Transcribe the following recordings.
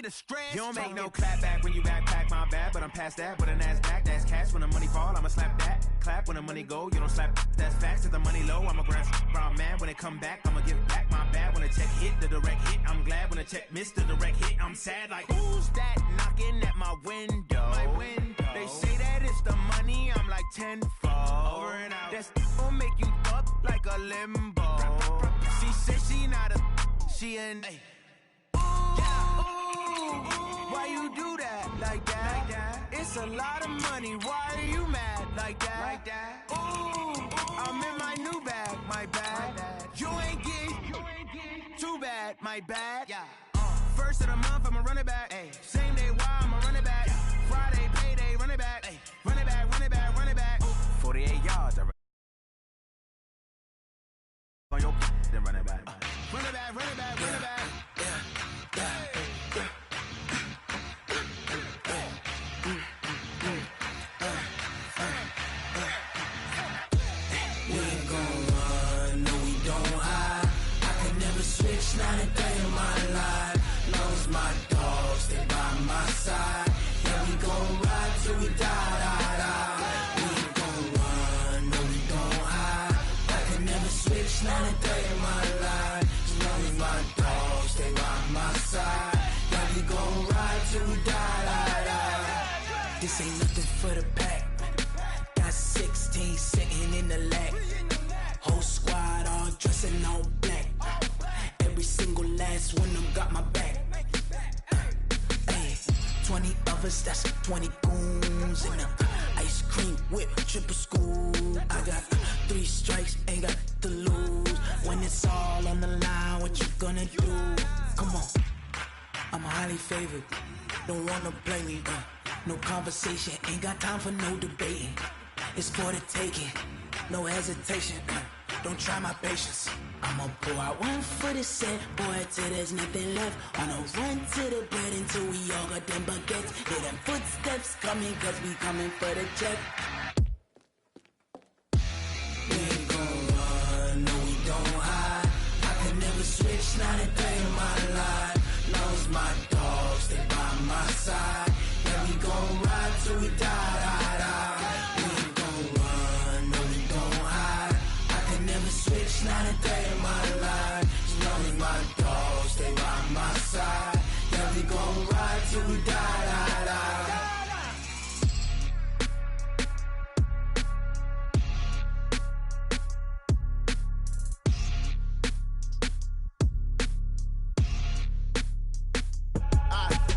away the stress. You don't make no clap back when you backpack, my bad, but I'm past that. With a NASDAQ, that's cash. When the money fall, I'ma slap that. Clap when the money go, you don't slap. That's facts. If the money low, I'ma grab brown man. When it come back, I'ma give back my bad. When the check hit, the direct hit, I'm glad. When the check missed the direct hit, I'm sad. Like, who's that knocking at my window? They say that it's the money, I'm like tenfold. Over and out. That's gon' make you fuck like a limbo. She said she not a, she an. Why you do that like that? It's a lot of money. Why are you mad like that? Ooh, I'm in my new bag, my bad. You ain't get too bad, my bad. First of the month, I'ma run it back. Same day, why I'ma run it back. Friday, payday, run it back. Run it back, run it back, run it back. 48 yards, I run on your then run it back. Run it back, run it back, run it back. Switch not a day in my life. Lost my dogs, they by my side. Yeah, we gon' ride till we die. We ain't gon' run, no, we gon' hide. I can never switch not a day in my life. As long as my dogs, they by my side. Yeah, we gon' ride till we die. This ain't nothing for the pack. Got 16 sitting in the lag. Whole squad all dressing all black. Every single last one of them got my back. 20 of us, that's 20 goons. And ice cream whip, triple school. I got 3 strikes, ain't got to lose. When it's all on the line, what you gonna do? Come on, I'm highly favored. Don't wanna blame me, no conversation, ain't got time for no debating. It's for the taking, no hesitation. Don't try my patience. I'ma pull out one for the set, boy, till there's nothing left. On a run to the bed until we all got them baguettes. Hear them footsteps coming, cause we coming for the check. We ain't gon' run, no, we don't hide. I can never switch, not a day in my life. Lost my dogs, they by my side. Yeah, we gon' ride till we die. Switch not a day in my life. As long as my dogs stay by my side. Yeah, we gon' ride till we die.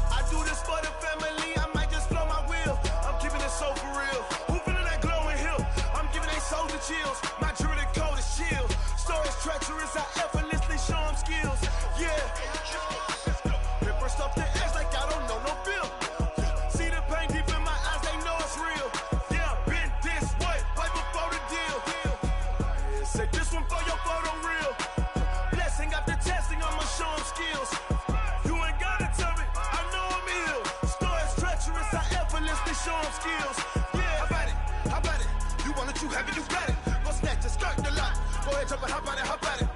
I do this for the family. I might just blow my wheel. I'm keeping it so for real. Who feeling that glowing hill? I'm giving they souls the chills. My jewelry cold as chill. Stories treacherous, I effortlessly show them skills. Yeah. Paper stuff the edge like I don't know no feel. See the pain deep in my eyes, they know it's real. Yeah, been this way, right before the deal. Say this one for your photo real. Blessing after testing, I'ma show them skills. You ain't gotta tell me, I know I'm ill. Stories treacherous, I effortlessly show them skills. Yeah, how about it? How about it? You want it, you have it, you got it. Go snatch it, skirt the lot. Go ahead, jump it, how about it, how about it?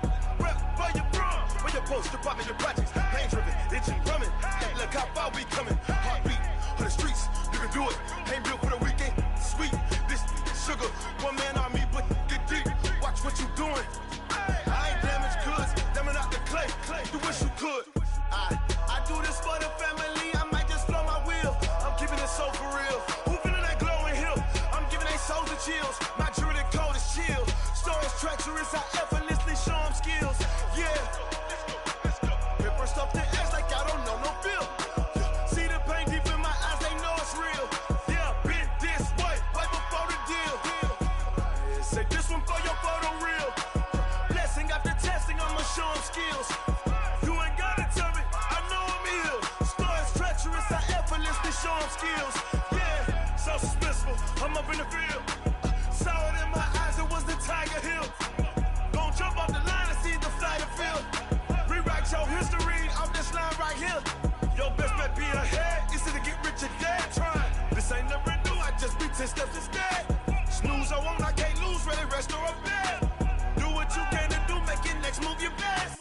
Rep for your bro, for your post, your pop, and your projects. Pain driven, itching, drumming. Look how far we coming. Heartbeat for the streets, you can do it. Ain't built for the weekend. Sweet, this sugar, one man army, but get deep. Watch what you doing. I ain't damaged goods, damn it out the clay. You wish you could. I do this for the family. I might just blow my wheel. I'm keeping it so for real. Who feeling that glowing hill? I'm giving they souls the chills. My jewelry cold is chill. Stories treacherous, I effortlessly show them skills. Yeah. Paper stuff the edge like I don't know no feel. See the pain deep in my eyes, they know it's real. Yeah, been this way, right before the deal. Say this one for your photo real. Blessing after testing, I'ma show them skills. You ain't gotta tell me, I know I'm ill. Stories treacherous, I effortlessly show them skills. Yeah, so suspenseful, I'm up in the field. Saw it in my eyes, it was the Tiger Hill. Gon' jump off the line and see the flight of field. Rewrite your history off this line right here. Your best bet be ahead, easy to get rich or dead trying. This ain't never new, I just be 10 steps instead. Snooze I won't, I can't lose, ready, rest or a bed. Do what you can to do, make your next move your best.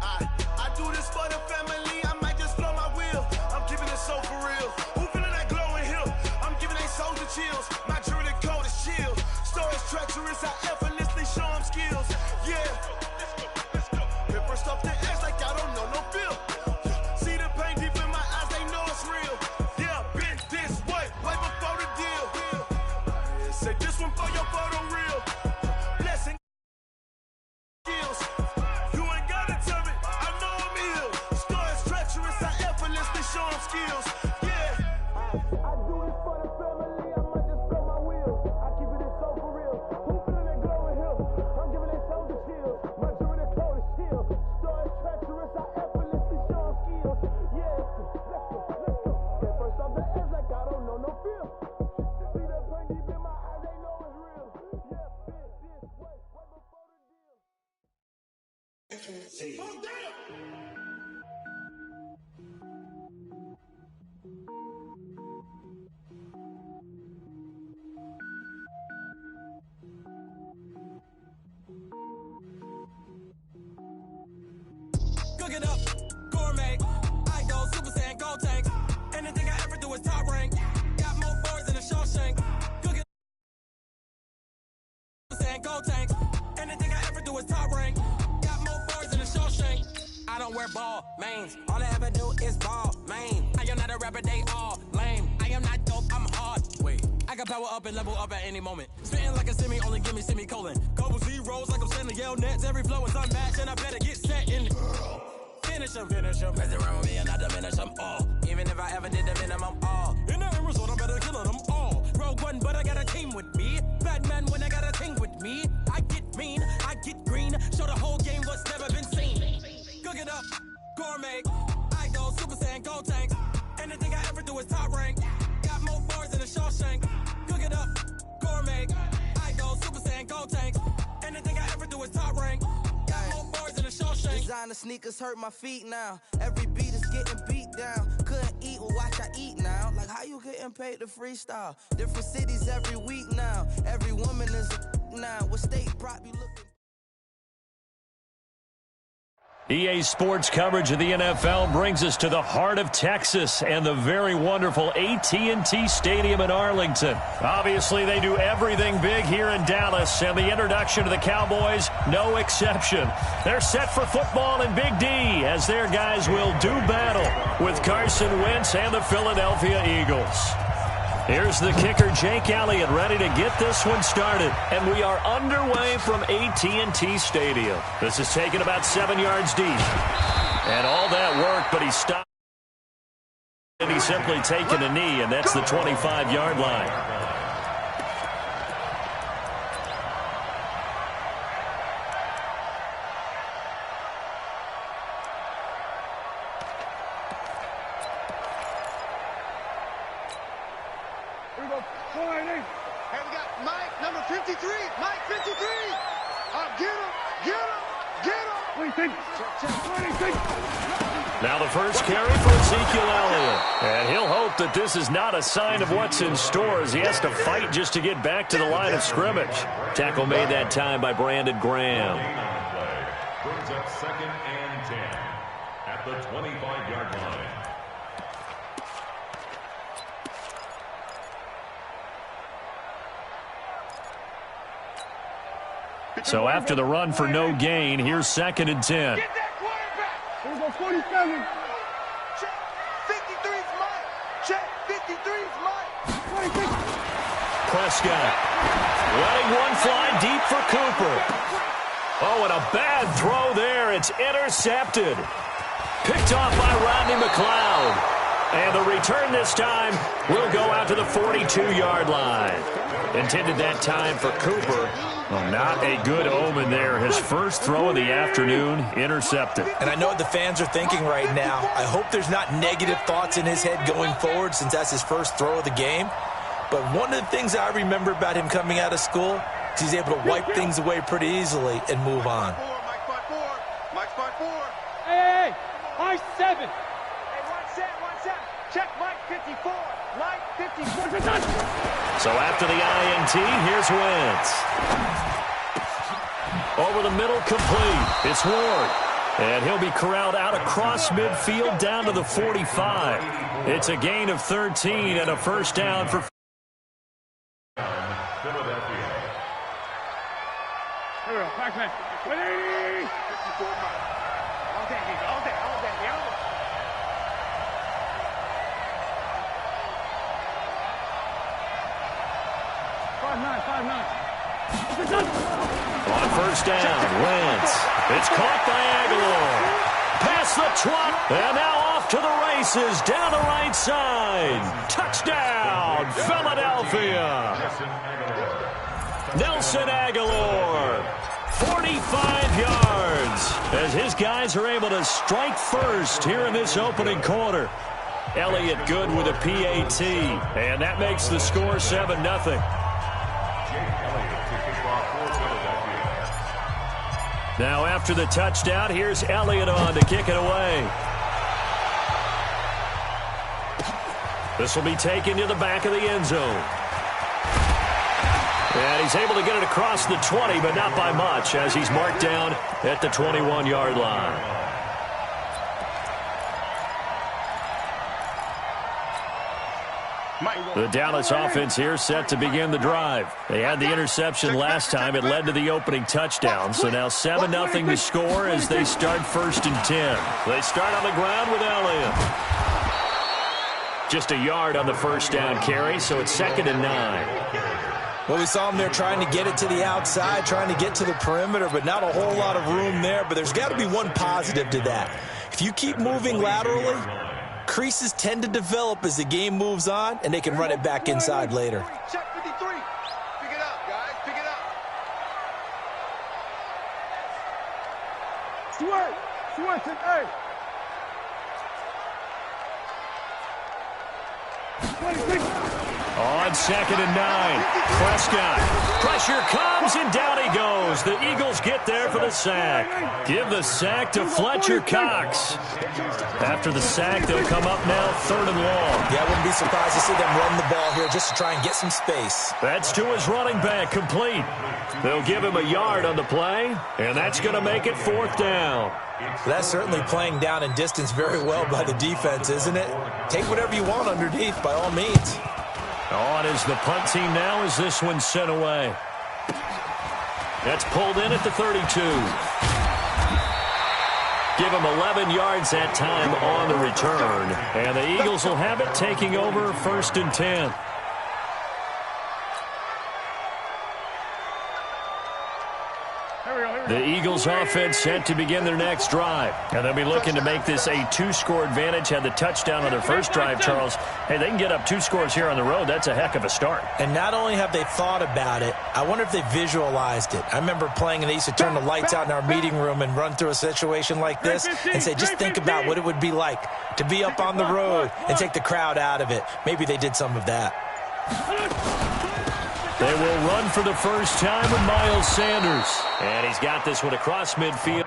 I do this for the family, I might just blow my wheel. Cook it up, gourmet. I go Super Saiyan, gold tank. Anything I ever do is top rank. Got more boards than a Shawshank. Cook it up, Super Saiyan, gold tank. Anything I ever do is top rank. Got more boards than a Shawshank. I don't wear ball mains. All I ever do is ball main. I am not a rapper, they all lame. I am not dope, I'm hard. Wait, I can power up and level up at any moment. Spitting like a semi, only give me semicolon. Couple zeros like I'm sending yell nets. Every flow is unmatched, and I better get set in. Finish him. Mess around with me and I diminish them all. Even if I ever did the minimum, all. In the end result, I'm better killing them all. Rogue One, but I got a team with me. Batman when I got a team with me. I get mean, I get green. Show the whole game what's never been seen. Cook it up, gourmet. I go Super Saiyan, gold tanks. Anything I ever do is top rank. Got more bars than a Shawshank. Cook it up, gourmet. I go Super Saiyan, gold tanks. Anything I ever do is top rank. Designer sneakers hurt my feet now. Every beat is getting beat down. Couldn't eat, well watch I eat now. Like how you getting paid to freestyle? Different cities every week now. Every woman is a now. What state prop you looking? EA Sports coverage of the NFL brings us to the heart of Texas and the very wonderful AT&T Stadium in Arlington. Obviously, they do everything big here in Dallas, and the introduction to the Cowboys, no exception. They're set for football in Big D as their guys will do battle with Carson Wentz and the Philadelphia Eagles. Here's the kicker, Jake Elliott, ready to get this one started. And we are underway from AT&T Stadium. This is taken about 7 yards deep. And all that work, but he stopped. And he's simply taken a knee, and that's the 25-yard line. Now the first carry for Ezekiel Elliott. And he'll hope that this is not a sign of what's in store as he has to fight just to get back to the line of scrimmage. Tackle made that time by Brandon Graham. Brings up 2nd and 10 at the 25-yard line. So after the run for no gain, here's 2nd and 10. Get that quarterback! Here we go, 47. Check, 53's mine. Check, 53's mine. 26. Prescott letting one fly deep for Cooper. Oh, and a bad throw there. It's intercepted. Picked off by Rodney McLeod. And the return this time will go out to the 42-yard line. Intended that time for Cooper. Well, not a good omen there. His first throw of the afternoon, intercepted. And I know what the fans are thinking right now. I hope there's not negative thoughts in his head going forward since that's his first throw of the game. But one of the things I remember about him coming out of school is he's able to wipe things away pretty easily and move on. Mike spot 4. Mike spot 4. Hey, Mike 7. Hey, 1 set. Check Mike 54. Mike 54. So after the INT, here's Wentz. Over the middle, complete. It's Ward. And he'll be corralled out across midfield down to the 45. It's a gain of 13 and a first down for Philadelphia. Here we go, back. Ready? 54 Mike. All day. 5-9. on first down. Wentz. It's caught by Aguilar. Past the 20. And now off to the races down the right side. Touchdown, Philadelphia. Nelson Aguilar. 45 yards as his guys are able to strike first here in this opening quarter. Elliott good with a PAT, and that makes the score 7-0. Now after the touchdown, here's Elliott on to kick it away. This will be taken to the back of the end zone. And he's able to get it across the 20, but not by much, as he's marked down at the 21-yard line. The Dallas offense here set to begin the drive. They had the interception last time. It led to the opening touchdown. So now 7-0 to score as they start 1st and 10. They start on the ground with Elliott. Just a yard on the first down carry, so it's 2nd and 9. Well, we saw him there trying to get it to the outside, trying to get to the perimeter, but not a whole lot of room there. But there's got to be one positive to that. If you keep moving laterally, creases tend to develop as the game moves on, and they can run it back inside later. Check 53. Pick it up, guys. Pick it up. Swanson, hey. 26. On 2nd and 9, Prescott. Pressure comes, and down he goes. The Eagles get there for the sack. Give the sack to Fletcher Cox. After the sack, they'll come up now 3rd and long. Yeah, I wouldn't be surprised to see them run the ball here just to try and get some space. That's to his running back, complete. They'll give him a yard on the play, and that's going to make it 4th down. That's certainly playing down in distance very well by the defense, isn't it? Take whatever you want underneath, by all means. On is the punt team now as this one's sent away. That's pulled in at the 32. Give him 11 yards that time on the return. And the Eagles will have it, taking over 1st and 10. The Eagles offense set to begin their next drive. And they'll be looking to make this a 2-score advantage. Had the touchdown on their first drive, Charles. Hey, they can get up 2 scores here on the road. That's a heck of a start. And not only have they thought about it, I wonder if they visualized it. I remember playing and they used to turn the lights out in our meeting room and run through a situation like this and say, just think about what it would be like to be up on the road and take the crowd out of it. Maybe they did some of that. They will run for the first time with Miles Sanders. And he's got this one across midfield.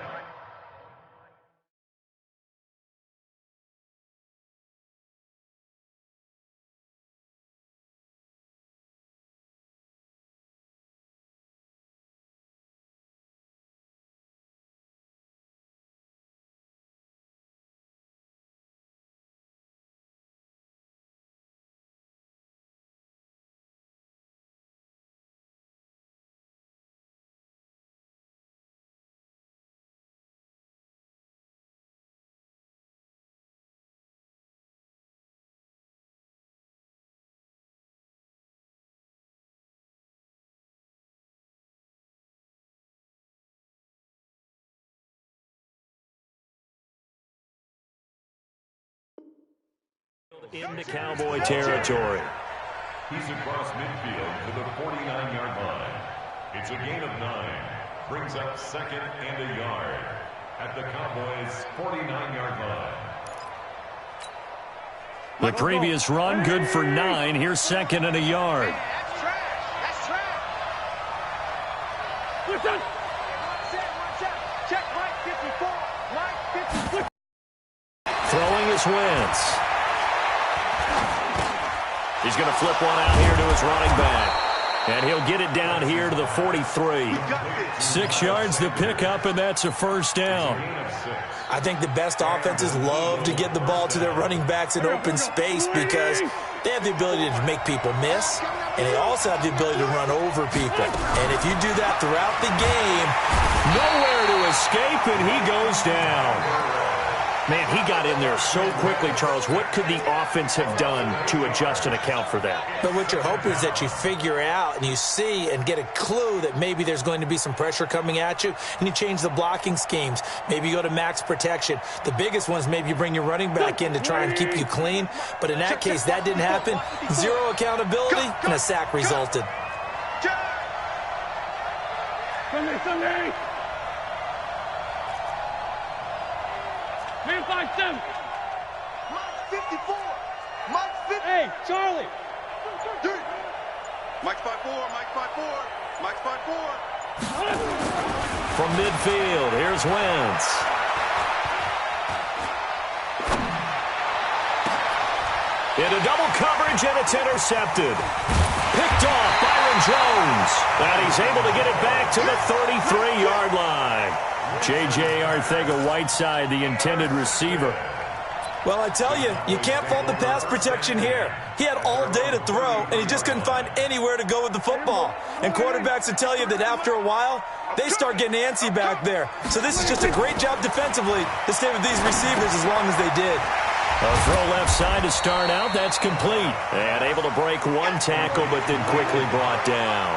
Into Cowboy territory. He's across midfield to the 49-yard line. It's a gain of 9. Brings up 2nd and a yard at the Cowboys' 49-yard line. The previous run good for 9. Here's 2nd and a yard. That's trash. That's trash. Listen. Check Mike 54. Mike 54. Throwing his Wentz. He's going to flip one out here to his running back. And he'll get it down here to the 43. 6 yards to pick up, and that's a first down. I think the best offenses love to get the ball to their running backs in open space because they have the ability to make people miss, and they also have the ability to run over people. And if you do that throughout the game, nowhere to escape, and he goes down. Man, he got in there so quickly, Charles. What could the offense have done to adjust and account for that? But what you're hoping is that you figure out and you see and get a clue that maybe there's going to be some pressure coming at you, and you change the blocking schemes. Maybe you go to max protection. The biggest ones, maybe you bring your running back in to try and keep you clean. But in that case, that didn't happen. 0 accountability, and a sack resulted. Sunday. Man 5-7. Mike 54. Mike 50. Hey, Charlie. Mike 5-4. Mike 5-4. Mike 5-4. from midfield. Here's Wentz. Into double coverage, and it's intercepted. Picked off Byron Jones. And he's able to get it back to the 33-yard line. J.J. Arcega-Whiteside, the intended receiver. Well, I tell you, you can't fault the pass protection here. He had all day to throw, and he just couldn't find anywhere to go with the football. And quarterbacks will tell you that after a while, they start getting antsy back there. So this is just a great job defensively to stay with these receivers as long as they did. A throw left side to start out. That's complete. And able to break one tackle, but then quickly brought down.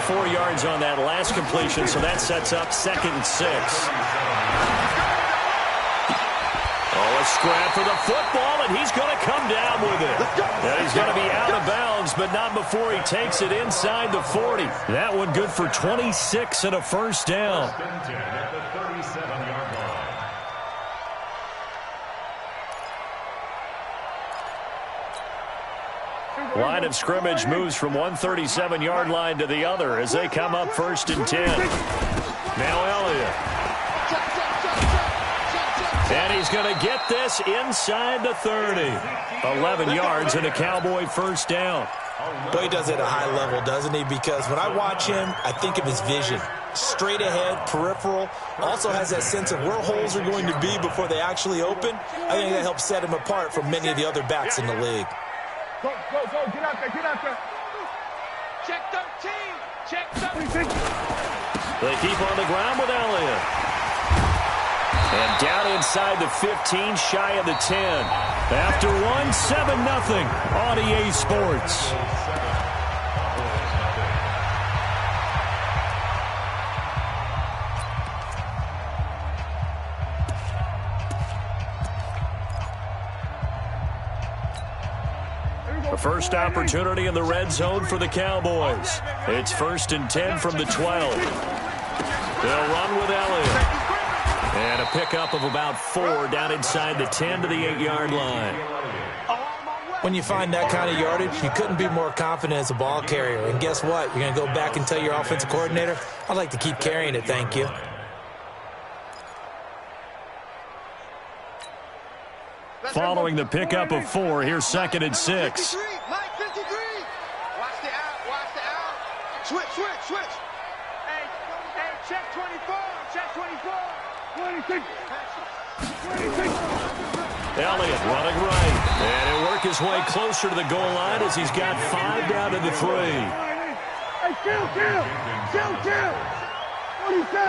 4 yards on that last completion, so that sets up 2nd and 6. Oh, a scrap for the football, and he's going to come down with it. And he's going to be out of bounds, but not before he takes it inside the 40. That one good for 26 and a first down. At the 37-yard line. Line of scrimmage moves from one 37-yard line to the other as they come up 1st and 10. Now Elliott. And he's going to get this inside the 30. 11 yards and a Cowboy first down. Boy, he does it at a high level, doesn't he? Because when I watch him, I think of his vision. Straight ahead, peripheral. Also has that sense of where holes are going to be before they actually open. I think that helps set him apart from many of the other backs in the league. Go, get out there. Check 13. Check 13. They keep on the ground with Elliott. And down inside the 15, shy of the 10. After one, 7-0 on EA Sports. The first opportunity in the red zone for the Cowboys. It's 1st and 10 from the 12. They'll run with Elliott. And a pickup of about 4 down inside the 10 to the 8-yard line. When you find that kind of yardage, you couldn't be more confident as a ball carrier. And guess what? You're going to go back and tell your offensive coordinator, I'd like to keep carrying it, thank you. Following the pickup of 4, here's 2nd and 6. Mike 53. Watch the out. Switch. Hey, check 24. Check 24. 26. Elliott running right. And he'll work his way closer to the goal line as he's got 5 down to the 3. Hey, kill. 27. 26.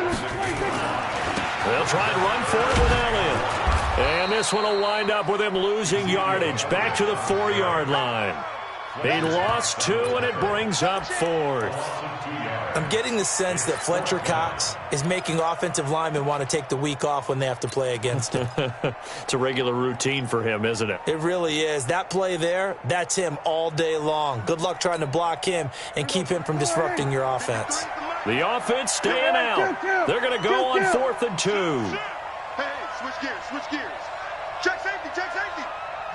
They'll try and run for it with Elliott. And this one will wind up with him losing yardage back to the 4-yard line. He lost 2, and it brings up 4th. I'm getting the sense that Fletcher Cox is making offensive linemen want to take the week off when they have to play against him. It's a regular routine for him, isn't it? It really is. That play there, that's him all day long. Good luck trying to block him and keep him from disrupting your offense. The offense staying out. They're going to go on 4th and 2. Hey, switch gears. Check safety.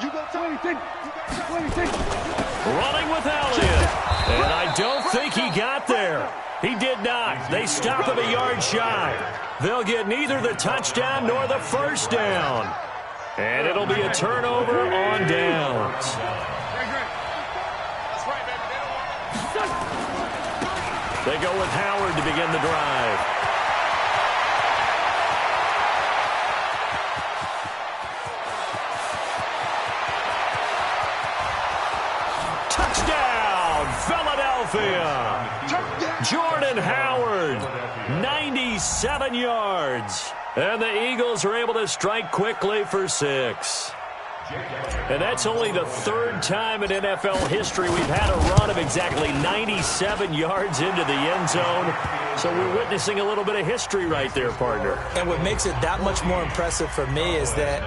You go 26. Running with Elliott. And I don't think he got there. He did not. They stop him a yard shy. They'll get neither the touchdown nor the first down. And it'll be a turnover on downs. They go with Howard to begin the drive. Touchdown, Philadelphia. Jordan Howard, 97 yards. And the Eagles are able to strike quickly for 6. And that's only the 3rd time in NFL history we've had a run of exactly 97 yards into the end zone. So we're witnessing a little bit of history right there, partner. And what makes it that much more impressive for me is that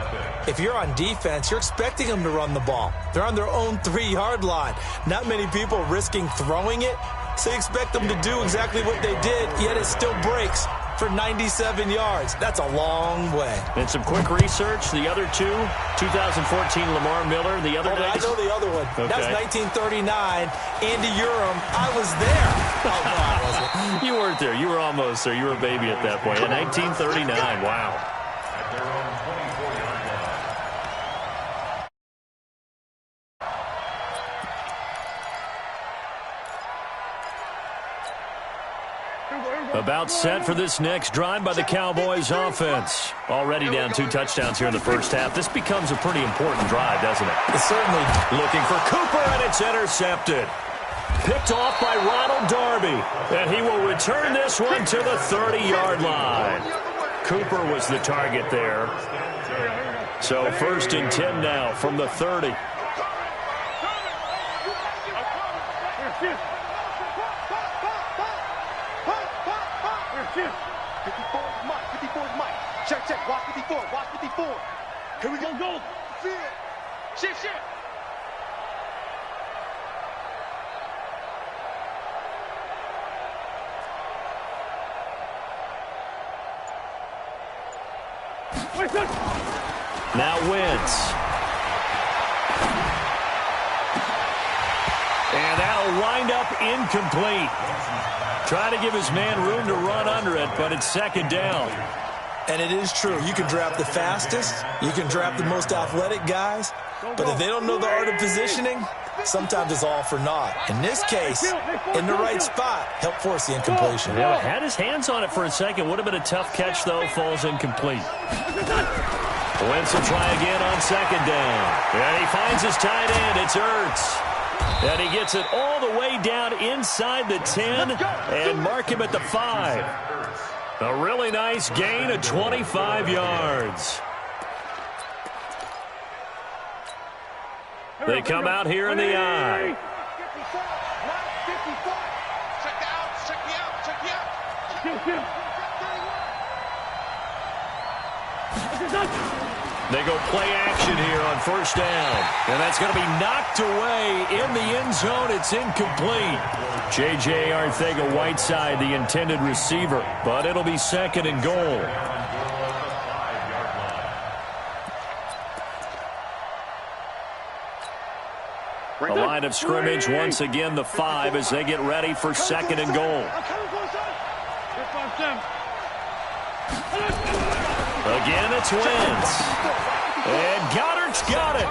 if you're on defense, you're expecting them to run the ball. They're on their own 3-yard line. Not many people risking throwing it, so you expect them to do exactly what they did, yet it still breaks for 97 yards. That's a long way. And some quick research. The other 2, 2014 Lamar Miller. The other I know the other one. Okay. That's 1939. Andy Urim. I was there. Oh, no, I wasn't. You weren't there. You were almost there. You were a baby at that point. In 1939. Wow. At their own 24-yard line. About set for this next drive by the Cowboys offense. Already down 2 touchdowns here in the first half. This becomes a pretty important drive, doesn't it? It's certainly. Looking for Cooper, and it's intercepted. Picked off by Ronald Darby, and he will return this one to the 30-yard line. Cooper was the target there. So 1st and 10 now from the 30. Check, watch 54, watch 54. Here we go. Shift. Now Wentz. And that'll wind up incomplete. Trying to give his man room to run under it, but it's 2nd down. And it is true. You can draft the fastest. You can draft the most athletic guys. But if they don't know the art of positioning, sometimes it's all for naught. In this case, in the right spot, helped force the incompletion. Yeah, had his hands on it for a second. Would have been a tough catch, though. Falls incomplete. Wentz will try again on 2nd down. And he finds his tight end. It's Ertz. And he gets it all the way down inside the 10 and mark him at the 5. A really nice gain of 25 yards. They come out here in the I. They go play action here on 1st down. And that's going to be knocked away in the end zone. It's incomplete. J.J. Arcega-Whiteside, the intended receiver. But it'll be 2nd and goal. A line of scrimmage once again, the 5, as they get ready for 2nd and goal. Again, it's Wentz. And Goddard's got it.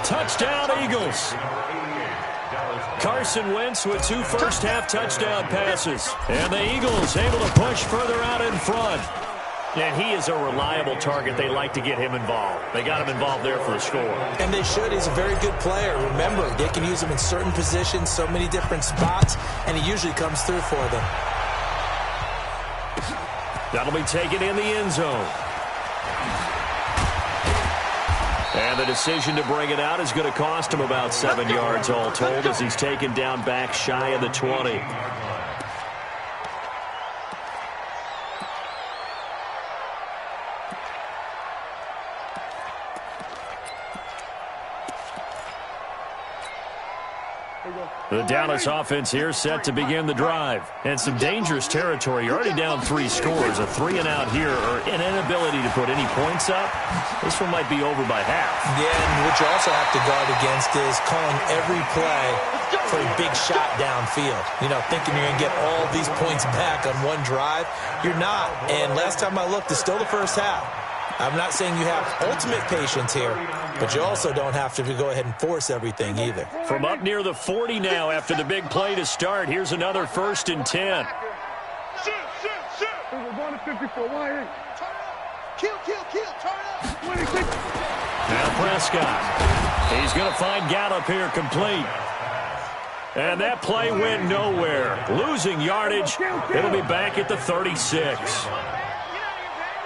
Touchdown, Eagles. Carson Wentz with 2 first-half touchdown passes. And the Eagles able to push further out in front. And he is a reliable target. They like to get him involved. They got him involved there for a score. And they should. He's a very good player. Remember, they can use him in certain positions, so many different spots, and he usually comes through for them. That'll be taken in the end zone. And the decision to bring it out is going to cost him about 7 yards all told as he's taken down back shy of the 20. The Dallas offense here set to begin the drive. And some dangerous territory. You're already down 3 scores. A 3-and-out here, or an inability to put any points up. This one might be over by half. Yeah, and what you also have to guard against is calling every play for a big shot downfield. You know, thinking you're going to get all these points back on one drive. You're not. And last time I looked, it's still the first half. I'm not saying you have ultimate patience here, but you also don't have to go ahead and force everything either. From up near the 40 now after the big play to start, here's another 1st and 10. We're going to 54. Why in? Kill. Turn up. 26. Now Prescott. He's going to find Gallup here complete. And that play went nowhere. Losing yardage. It'll be back at the 36.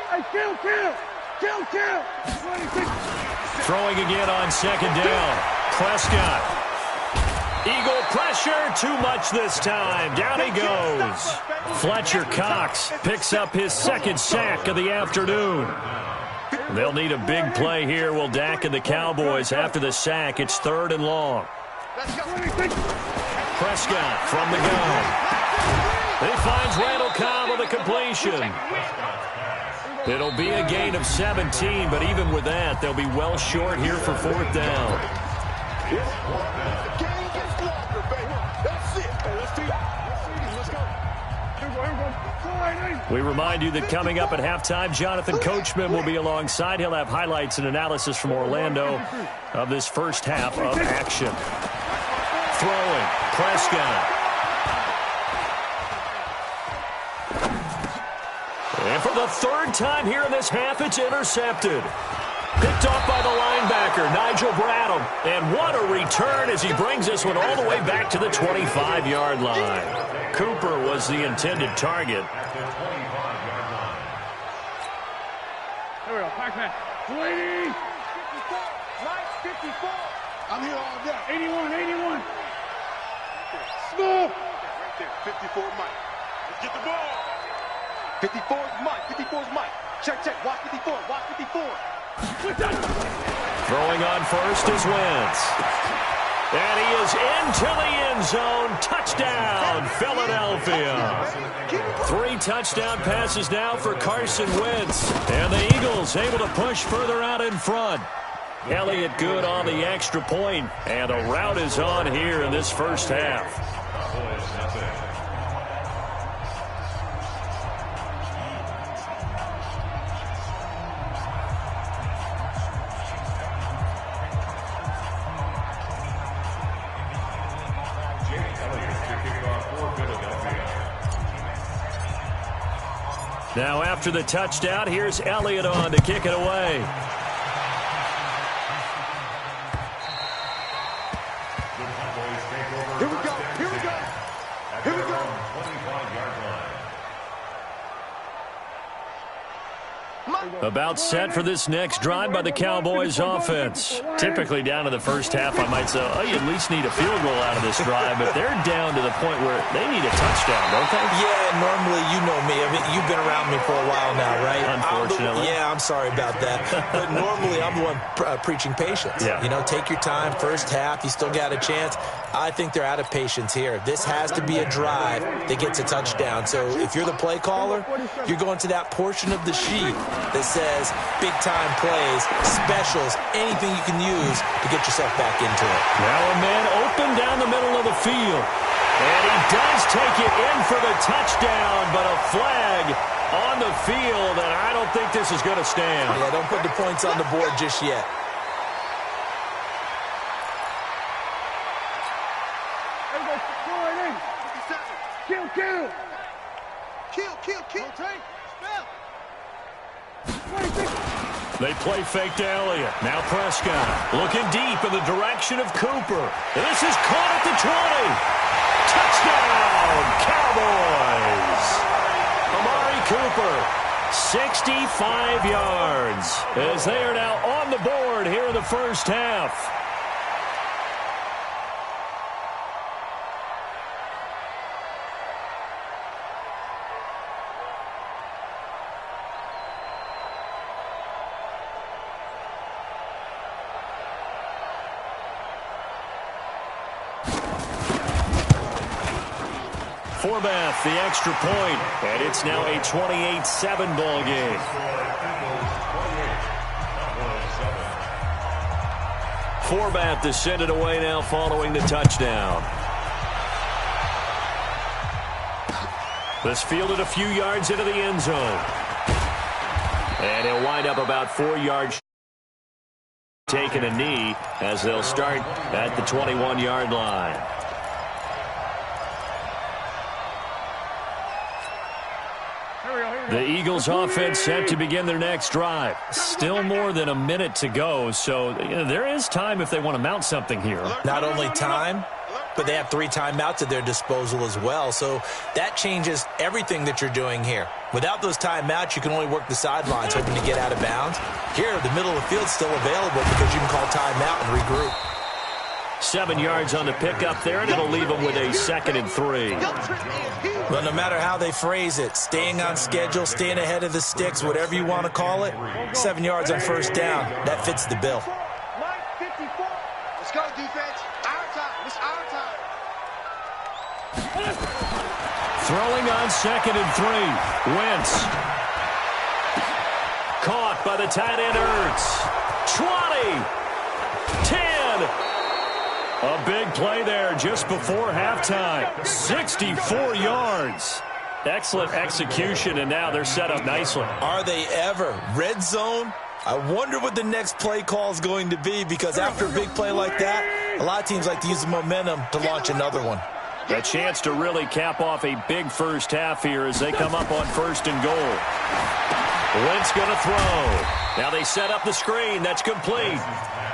Hey, kill. 26. Throwing again on 2nd down. Prescott. Eagle pressure, too much this time. Down he goes. Fletcher Cox picks up his 2nd sack of the afternoon. They'll need a big play here. Will Dak and the Cowboys after the sack. It's 3rd and long. Prescott from the gun. He finds Randall Cobb with a completion. It'll be a gain of 17, but even with that, they'll be well short here for 4th down. We remind you that coming up at halftime, Jonathan Coachman will be alongside. He'll have highlights and analysis from Orlando of this first half of action. Throwing, Prescott. And for the third time here in this half, it's intercepted. Picked off by the linebacker, Nigel Bradham. And what a return as he brings this one all the way back to the 25-yard line. Cooper was the intended target. Here we go, Pac-Man. 280. 54. I'm here all day. 81. Smooth. Right there, 54 Mike. Let's get the ball. 54 is Mike. 54 is Mike. Check. Watch 54. Watch 54. Throwing on first is Wentz. And he is into the end zone. Touchdown, Philadelphia. 3 touchdown passes now for Carson Wentz. And the Eagles able to push further out in front. Elliott good on the extra point. And a rout is on here in this first half. Now after the touchdown, here's Elliott on to kick it away. Here we go. 25-yard line. About set for this next drive by the Cowboys offense. Typically down to the first half, I might say, oh, you at least need a field goal out of this drive, but they're down to the point where they need a touchdown, don't they? Yeah, normally, you know me. I mean, you've been around me for a while now, right? Unfortunately. I'm sorry about that. But normally, I'm the one preaching patience. Yeah. You know, take your time. First half, you still got a chance. I think they're out of patience here. This has to be a drive that gets a touchdown. So if you're the play caller, you're going to that portion of the sheet that says big-time plays, specials, anything you can use to get yourself back into it. Now a man open down the middle of the field. And he does take it in for the touchdown, but a flag on the field, and I don't think this is going to stand. Yeah, don't put the points on the board just yet. Kill. They play fake to Elliott. Now Prescott looking deep in the direction of Cooper. This is caught at the 20. Touchdown, Cowboys. Amari Cooper, 65 yards, as they are now on the board here in the first half. Forbath, the extra point, and it's now a 28-7 ball game. Forbath to send it away now following the touchdown. This fielded a few yards into the end zone. And he'll wind up about 4 yards, taking a knee as they'll start at the 21-yard line. The Eagles offense set to begin their next drive. Still more than a minute to go, so there is time if they want to mount something here. Not only time, but they have 3 timeouts at their disposal as well, so that changes everything that you're doing here. Without those timeouts, you can only work the sidelines hoping to get out of bounds. Here, the middle of the field's still available because you can call timeout and regroup. 7 yards on the pickup there, and it'll leave them with a 2nd and 3. Well, no matter how they phrase it, staying on schedule, staying ahead of the sticks, whatever you want to call it, 7 yards on first down, that fits the bill. Let's go, defense. Our time. It's our time. Throwing on 2nd and 3. Wentz. Caught by the tight end Ertz. 20. 10. A big play there just before halftime. 64 yards. Excellent execution, and now they're set up nicely. Are they ever? Red zone? I wonder what the next play call is going to be, because after a big play like that, a lot of teams like to use the momentum to launch another one. A chance to really cap off a big first half here as they come up on 1st and goal. Wentz going to throw. Now they set up the screen. That's complete.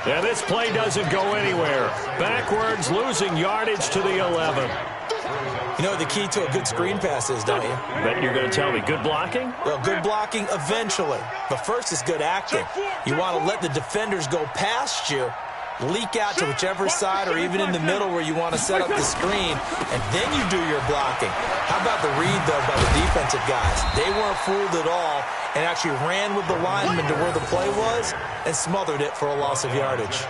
And this play doesn't go anywhere. Backwards, losing yardage to the 11. You know what the key to a good screen pass is, don't you? Bet you're going to tell me. Good blocking? Well, good blocking eventually. But first is good acting. You want to let the defenders go past you, leak out to whichever side or even in the middle where you want to set up the screen, and then you do your blocking. How about the read, though, by the defensive guys? They weren't fooled at all and actually ran with the lineman to where the play was and smothered it for a loss of yardage.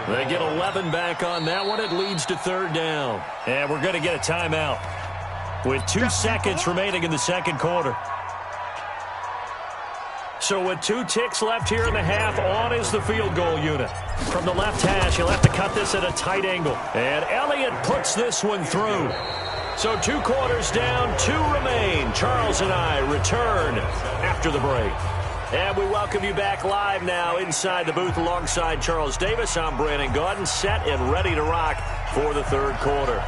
They get 11 back on that one. It leads to 3rd down. And we're going to get a timeout with 2 seconds remaining in the second quarter. So with 2 ticks left here in the half, on is the field goal unit. From the left hash, he'll have to cut this at a tight angle. And Elliott puts this one through. So 2 quarters down, 2 remain. Charles and I return after the break. And we welcome you back live now inside the booth alongside Charles Davis. I'm Brandon Gaudin, set and ready to rock for the 3rd quarter.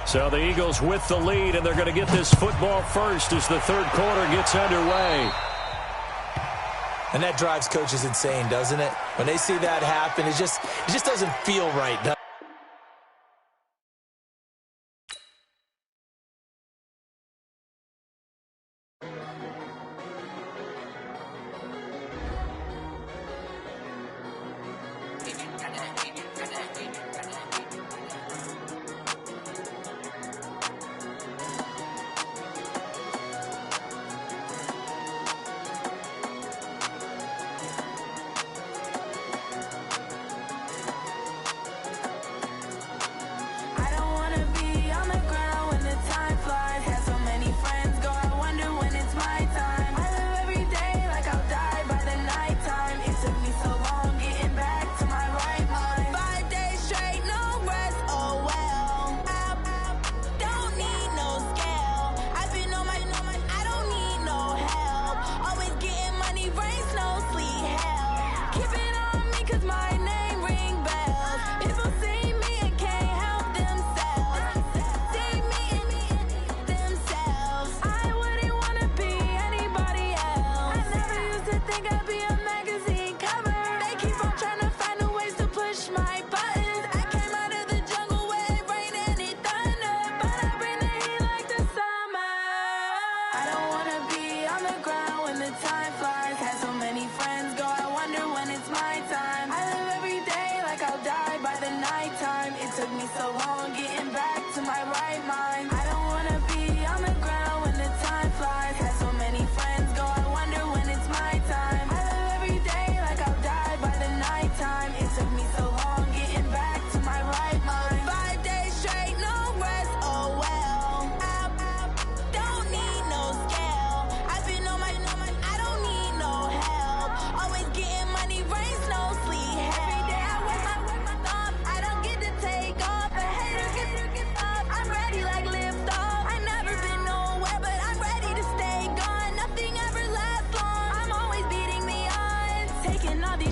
So the Eagles with the lead, and they're going to get this football first as the 3rd quarter gets underway. And that drives coaches insane, doesn't it? When they see that happen, it just doesn't feel right, does it?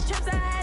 Trips I